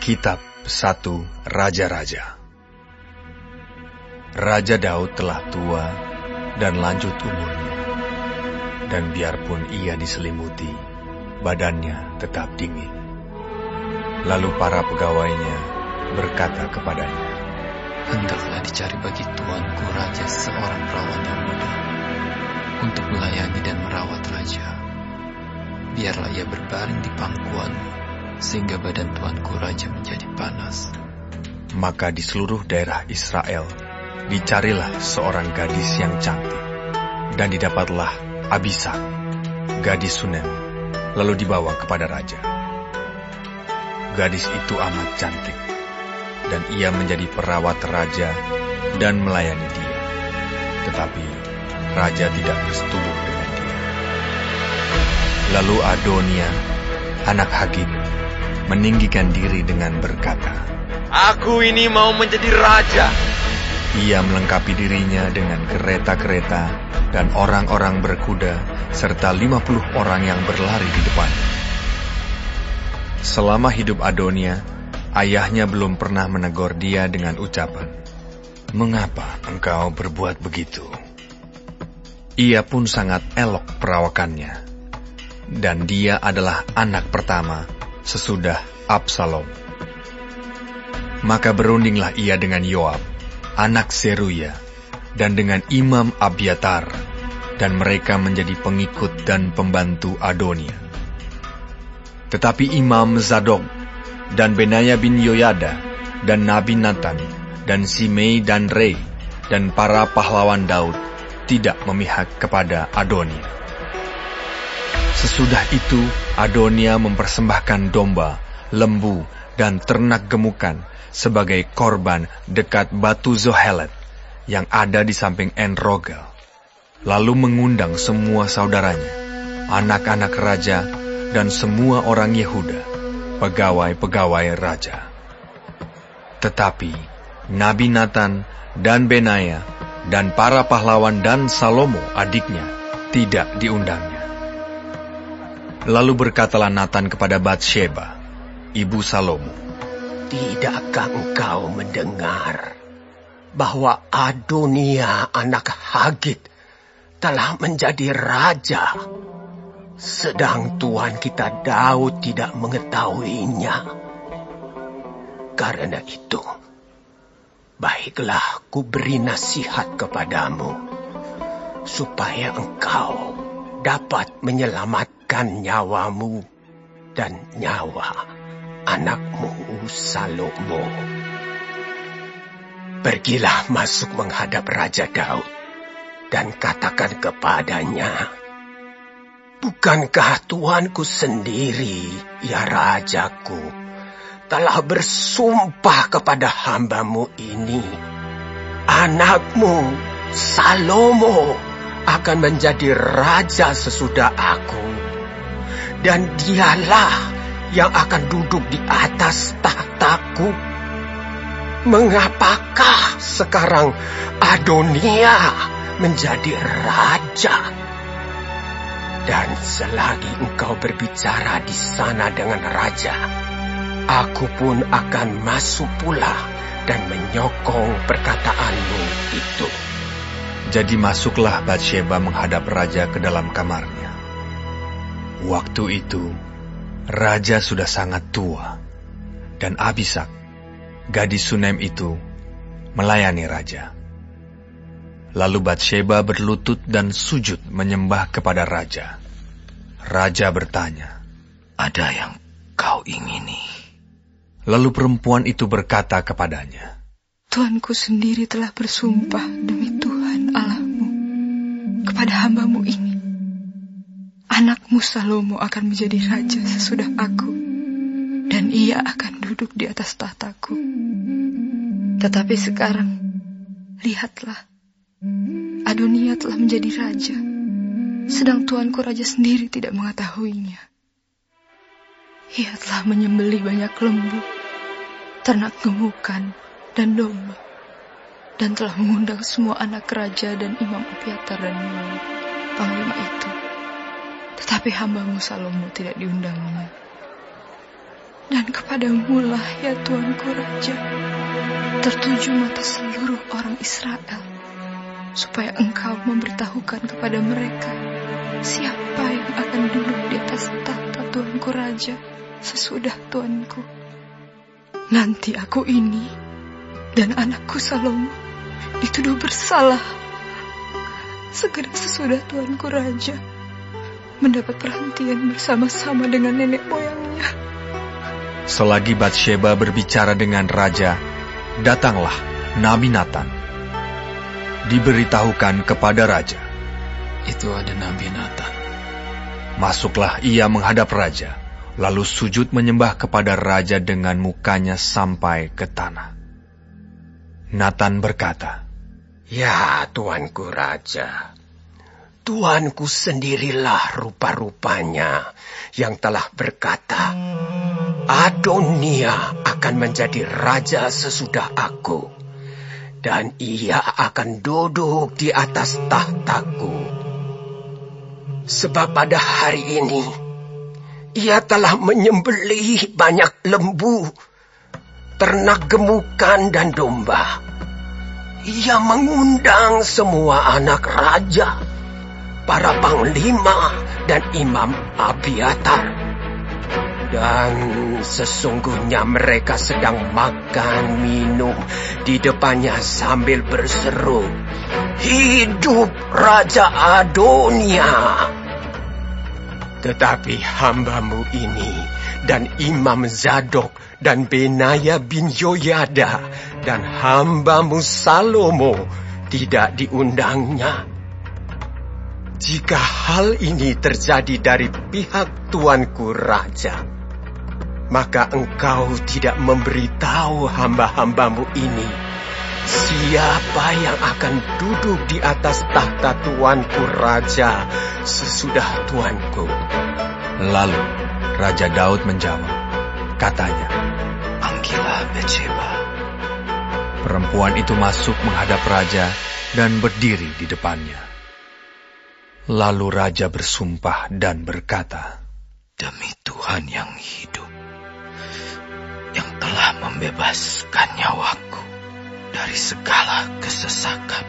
Kitab 1 Raja-Raja. Raja Daud telah tua dan lanjut umurnya, dan biarpun ia diselimuti, badannya tetap dingin. Lalu para pegawainya berkata kepadanya, "Hendaklah dicari bagi tuanku raja seorang perawan yang muda, untuk melayani dan merawat raja. Biarlah ia berbaring di pangkuanmu, sehingga badan tuanku raja menjadi panas." Maka di seluruh daerah Israel dicarilah seorang gadis yang cantik, dan didapatlah Abishag, gadis Sunem, lalu dibawa kepada raja. Gadis itu amat cantik, dan ia menjadi perawat raja dan melayani dia. Tetapi raja tidak bersetubuh dengan dia. Lalu Adonia, anak Hagit, meninggikan diri dengan berkata, "Aku ini mau menjadi raja." Ia melengkapi dirinya dengan kereta-kereta dan orang-orang berkuda, serta 50 orang yang berlari di depannya. Selama hidup Adonia, ayahnya belum pernah menegur dia dengan ucapan, "Mengapa engkau berbuat begitu?" Ia pun sangat elok perawakannya, dan dia adalah anak pertama sesudah Absalom. Maka berundinglah ia dengan Yoab, anak Seruya, dan dengan Imam Abiatar, dan mereka menjadi pengikut dan pembantu Adonia. Tetapi Imam Zadok, dan Benaya bin Yoyada, dan Nabi Nathan, dan Simei dan Rei, dan para pahlawan Daud tidak memihak kepada Adonia. Sesudah itu, Adonia mempersembahkan domba, lembu, dan ternak gemukan sebagai korban dekat batu Zohelet yang ada di samping En-Rogel. Lalu mengundang semua saudaranya, anak-anak raja, dan semua orang Yehuda, pegawai-pegawai raja. Tetapi Nabi Nathan dan Benaya dan para pahlawan dan Salomo adiknya tidak diundangnya. Lalu berkatalah Nathan kepada Batsheba, ibu Salomo, "Tidakkah engkau mendengar bahwa Adonia anak Hagit telah menjadi raja, sedang tuan kita Daud tidak mengetahuinya? Karena itu, baiklah ku beri nasihat kepadamu, supaya engkau dapat menyelamatkan nyawamu dan nyawa anakmu Salomo. Pergilah masuk menghadap Raja Daud dan katakan kepadanya, bukankah tuanku sendiri, ya rajaku, telah bersumpah kepada hambamu ini, anakmu Salomo akan menjadi raja sesudah aku, dan dialah yang akan duduk di atas tahtaku. Mengapakah sekarang Adonia menjadi raja? Dan selagi engkau berbicara di sana dengan raja, aku pun akan masuk pula dan menyokong perkataanmu itu." Jadi masuklah Batsheba menghadap raja ke dalam kamarnya. Waktu itu, raja sudah sangat tua, dan Abishag, gadis Sunem itu, melayani raja. Lalu Batsheba berlutut dan sujud menyembah kepada raja. Raja bertanya, "Ada yang kau ingini?" Lalu perempuan itu berkata kepadanya, "Tuanku sendiri telah bersumpah demi Tuhan Allahmu kepada hambamu ini, anakmu Salomo akan menjadi raja sesudah aku, dan ia akan duduk di atas tahtaku. Tetapi sekarang, lihatlah, Adonia telah menjadi raja, sedang tuanku raja sendiri tidak mengetahuinya. Ia telah menyembelih banyak lembu, ternak gemukan, dan domba, dan telah mengundang semua anak raja dan Imam Abiatar dan Yoab, panglima itu. Tetapi hambamu Salomo tidak diundangnya. Dan kepadamu-lah ya Tuanku Raja, tertuju mata seluruh orang Israel, supaya Engkau memberitahukan kepada mereka siapa yang akan duduk di atas tahta Tuanku Raja sesudah Tuanku. Nanti aku ini dan anakku Salomo dituduh bersalah. Segera sesudah Tuanku Raja mendapat perhentian bersama-sama dengan nenek moyangnya. Selagi Batsheba berbicara dengan raja, datanglah Nabi Natan. Diberitahukan kepada raja. Itu ada Nabi Natan. Masuklah ia menghadap raja, lalu sujud menyembah kepada raja dengan mukanya sampai ke tanah. Natan berkata, "Ya Tuanku Raja, Tuanku sendirilah rupa-rupanya yang telah berkata, Adonia akan menjadi raja sesudah aku, dan ia akan duduk di atas tahtaku. Sebab pada hari ini, ia telah menyembelih banyak lembu, ternak gemukan dan domba. Ia mengundang semua anak raja, para panglima dan imam Abiatar. Dan sesungguhnya mereka sedang makan minum di depannya sambil berseru, Hidup Raja Adonia! Tetapi hambamu ini dan Imam Zadok dan Benaya bin Yoyada dan hambamu Salomo tidak diundangnya. Jika hal ini terjadi dari pihak Tuanku Raja, maka engkau tidak memberitahu hamba-hambamu ini siapa yang akan duduk di atas tahta Tuanku Raja sesudah Tuanku. Lalu Raja Daud menjawab, katanya, Panggillah Batsheba. Perempuan itu masuk menghadap raja dan berdiri di depannya. Lalu raja bersumpah dan berkata, Demi Tuhan yang hidup, yang telah membebaskan nyawaku dari segala kesesakan,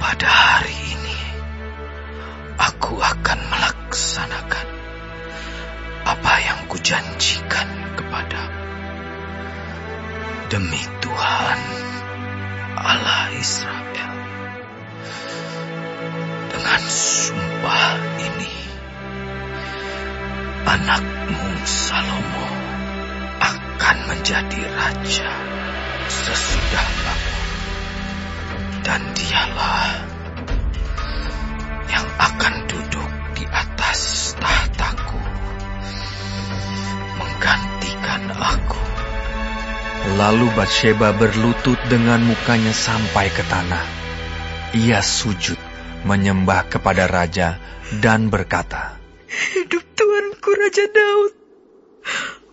pada hari ini aku akan melaksanakan apa yang kujanjikan kepadamu. Demi Tuhan Allah Israel, dengan sumpah ini, anakmu Salomo akan menjadi raja sesudah aku, dan dialah yang akan duduk di atas tahtaku, menggantikan aku. Lalu Batsheba berlutut dengan mukanya sampai ke tanah. Ia sujud menyembah kepada raja dan berkata, Hidup Tuanku Raja Daud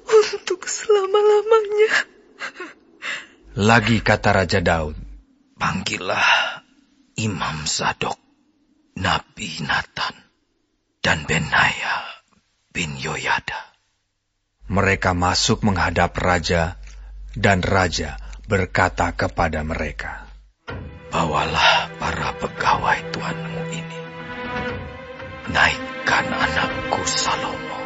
untuk selama-lamanya. Lagi kata Raja Daud, Panggillah Imam Zadok, Nabi Natan, dan Benaya bin Yoyada. Mereka masuk menghadap raja, dan raja berkata kepada mereka, Bawalah para pegawai tuanmu ini, naikkan anakku Salomo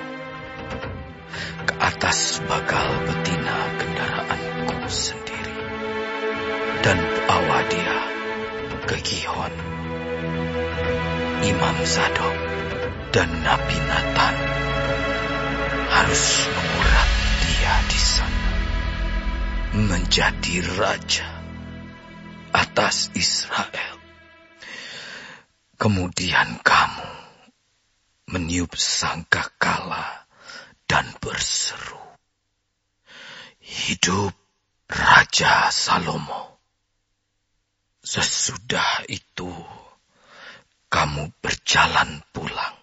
ke atas bagal betina kendaraanku sendiri, dan bawa dia ke Gihon. Imam Zadok dan Nabi Natan harus mengurapi dia di sana, menjadi raja atas Israel. Kemudian kamu meniup sangkakala dan berseru, Hidup Raja Salomo. Sesudah itu kamu berjalan pulang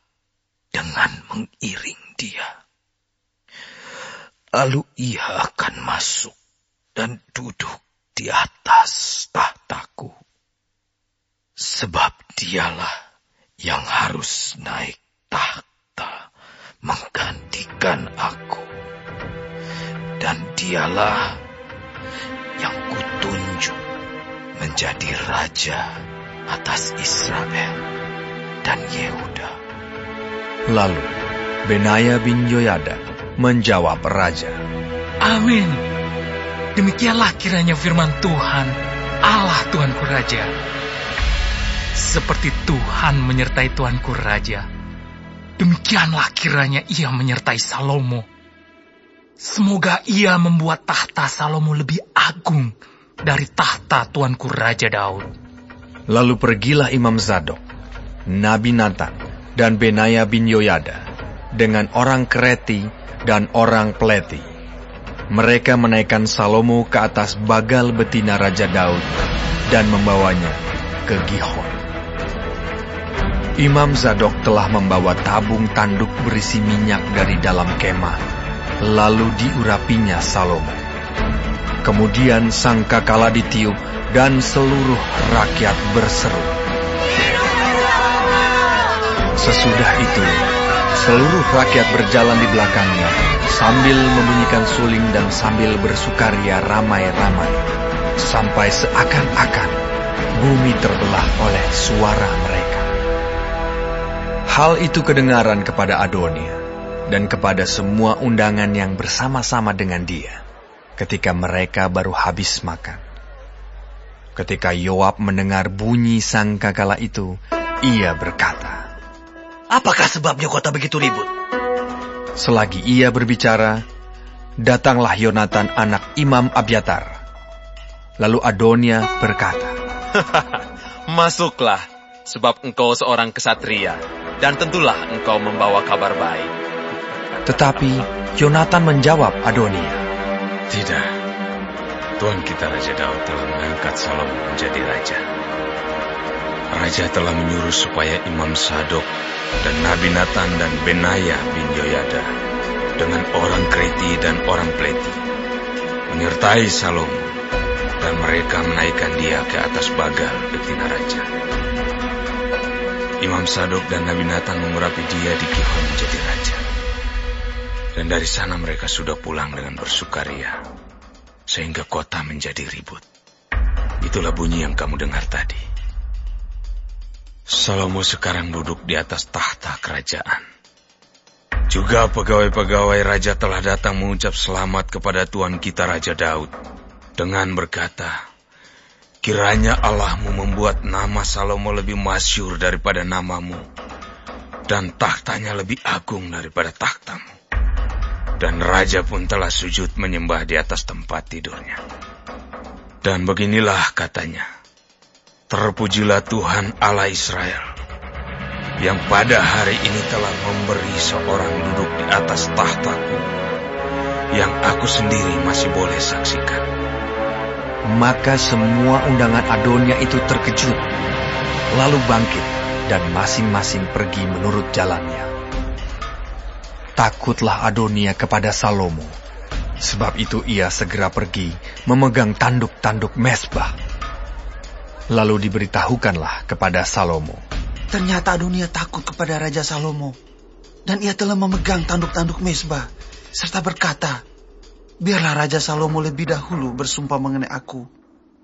dengan mengiring dia. Lalu ia akan masuk dan duduk di atas tahtaku, sebab dialah yang harus naik tahta menggantikan aku Dialah yang kutunjuk menjadi raja atas Israel dan Yehuda. Lalu Benaya bin Yoyada menjawab raja, Amin. Demikianlah kiranya firman Tuhan, Allah Tuanku Raja. Seperti Tuhan menyertai Tuanku Raja, demikianlah kiranya ia menyertai Salomo. Semoga ia membuat tahta Salomo lebih agung dari tahta Tuanku Raja Daud. Lalu pergilah Imam Zadok, Nabi Natan, dan Benaya bin Yoyada dengan orang Kreti dan orang Pleti. Mereka menaikkan Salomo ke atas bagal betina Raja Daud dan membawanya ke Gihon. Imam Zadok telah membawa tabung tanduk berisi minyak dari dalam kemah, lalu diurapinya Salomo. Kemudian sangkakala ditiup dan seluruh rakyat berseru. Sesudah itu, seluruh rakyat berjalan di belakangnya sambil membunyikan suling dan sambil bersukaria ramai-ramai, sampai seakan-akan bumi terbelah oleh suara mereka. Hal itu kedengaran kepada Adonia dan kepada semua undangan yang bersama-sama dengan dia ketika mereka baru habis makan. Ketika Yoab mendengar bunyi sangkakala itu, ia berkata, Apakah sebabnya kota begitu ribut? Selagi ia berbicara, datanglah Yonatan anak Imam Abiatar. Lalu Adonia berkata, Masuklah, sebab engkau seorang kesatria, dan tentulah engkau membawa kabar baik. Tetapi Yonatan menjawab Adonia, Tidak, Tuan kita Raja Daud telah mengangkat Salomo menjadi raja. Raja telah menyuruh supaya Imam Zadok dan Nabi Natan dan Benaya bin Yoyada dengan orang Kreti dan orang Pleti menyertai Salomo, dan mereka menaikkan dia ke atas bagal betina raja. Imam Zadok dan Nabi Natan mengurapi dia di Gihon menjadi raja. Dan dari sana mereka sudah pulang dengan bersukaria, sehingga kota menjadi ribut. Itulah bunyi yang kamu dengar tadi. Salomo sekarang duduk di atas tahta kerajaan. Juga pegawai-pegawai raja telah datang mengucap selamat kepada Tuan kita Raja Daud dengan berkata, Kiranya Allahmu membuat nama Salomo lebih masyhur daripada namamu, dan tahtanya lebih agung daripada tahtamu. Dan raja pun telah sujud menyembah di atas tempat tidurnya. Dan beginilah katanya, Terpujilah Tuhan Allah Israel, yang pada hari ini telah memberi seorang duduk di atas tahtaku, yang aku sendiri masih boleh saksikan. Maka semua undangan Adonia itu terkejut, lalu bangkit dan masing-masing pergi menurut jalannya. Takutlah Adonia kepada Salomo, sebab itu ia segera pergi memegang tanduk-tanduk mezbah. Lalu diberitahukanlah kepada Salomo, Ternyata Adonia takut kepada Raja Salomo, dan ia telah memegang tanduk-tanduk mezbah, serta berkata, Biarlah Raja Salomo lebih dahulu bersumpah mengenai aku,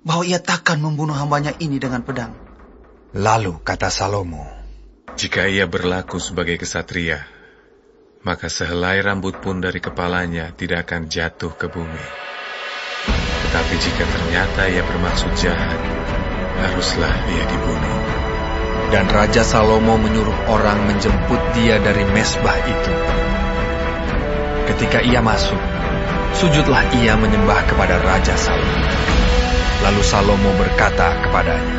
bahwa ia takkan membunuh hambanya ini dengan pedang. Lalu kata Salomo, Jika ia berlaku sebagai kesatria, maka sehelai rambut pun dari kepalanya tidak akan jatuh ke bumi. Tetapi jika ternyata ia bermaksud jahat, haruslah ia dibunuh. Dan Raja Salomo menyuruh orang menjemput dia dari mezbah itu. Ketika ia masuk, sujudlah ia menyembah kepada Raja Salomo. Lalu Salomo berkata kepadanya,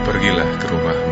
Pergilah ke rumahmu